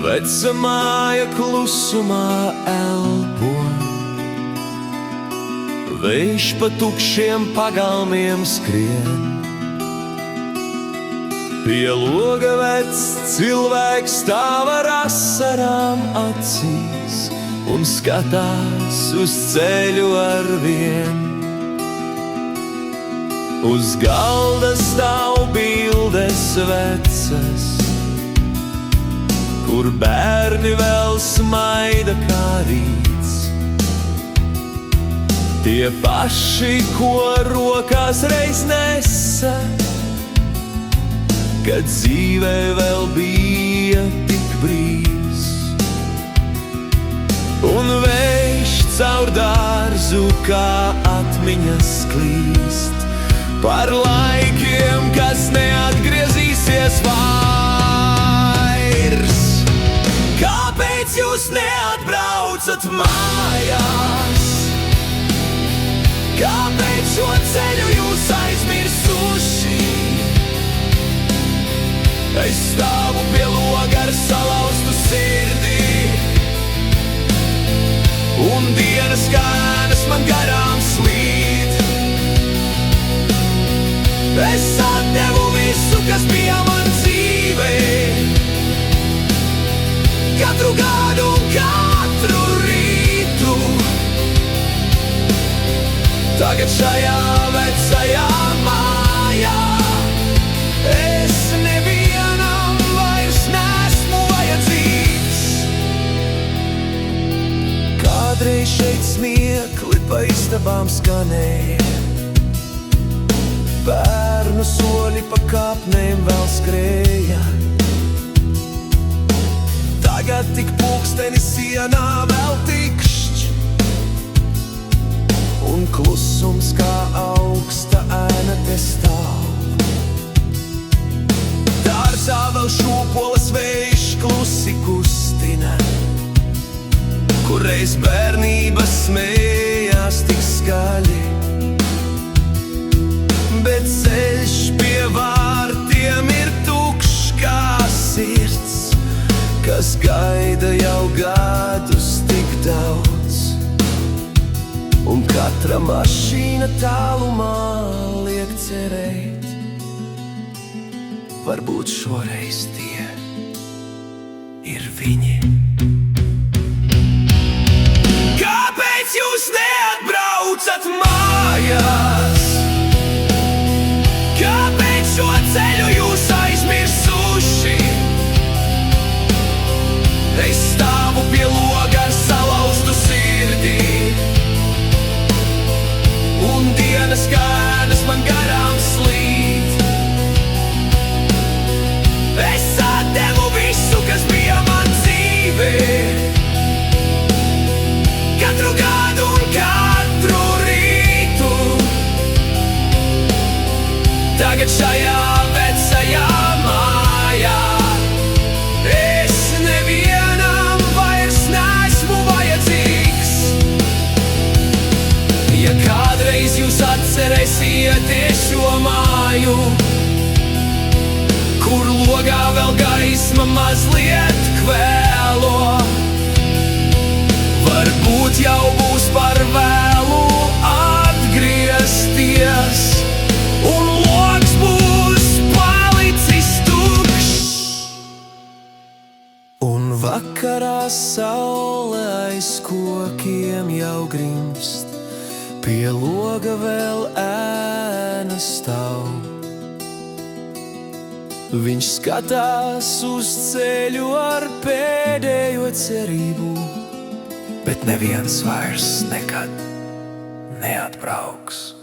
Veca māja klusumā elpo, vējš pa tukšiem pagalmiem skrien. Pie loga vecs cilvēks stāv ar asarām acīs un skatās uz ceļu arvien. Uz galda stāv bildes vecas, kur bērni vēl smaida kā rīts. Tie paši, ko rokās reiz nesa, kad dzīvē vēl bija tik brīvs. Un vējš caur dārzu kā atmiņas klīst, par laikiem, kas neatgriezīsies vairs. Kāpēc jūs neatbraucat mājās? Kāpēc šo ceļu jūs aizmirsuši? Es stāvu pie loga ar salauztu sirdī, un dienas kānas man garām slīd. Es atdevu visu, kas bija man dzīvē, katru gadu un katru rītu. Tagad šajā vecajā mājā es nevienam vairs nesmu vajadzīgs. Kādreiz šeit smiekli pa istabām skanēja, bērnu soļi pa kāpnēm vēl skrēja. Tagad tik pulksteni sienā vēl tikšķi, un klusums kā augsta ēna te stāv. Dārzā vēl šūpoles vējš klusi kustina, kur reiz bērnība smējās tik skaļi. Bet ceļš pie vārtiem ir tukšs kā sirds, kas gaida jau gadus tik daudz. Un katra mašīna tālumā liek cerēt, varbūt šoreiz tie ir viņi. Kāpēc jūs neatbraucat mājās? Kāpēc šo ceļu jūs aizmirsuši? Es stāvu pie loga ar salauztu sirdī, un dienas kānas man garām slīd. Es atdevu visu, kas bija man dzīvē, katru gadu un katru rītu. Tagad šajā vecajā mājā es nevienam vairs nesmu vajadzīgs. Ja kādreiz jūs atcerēsieties šo māju, kur logā vēl gaisma mazliet kvēlo, varbūt jau būs par vēlu atgriezties, un logs būs palicis tukšs. Un vakarā saule aiz kokiem jau grimst, pie loga vēl ēna stāv. Viņš skatās uz ceļu ar pēdējo cerību, bet neviens vairs nekad neatbrauks.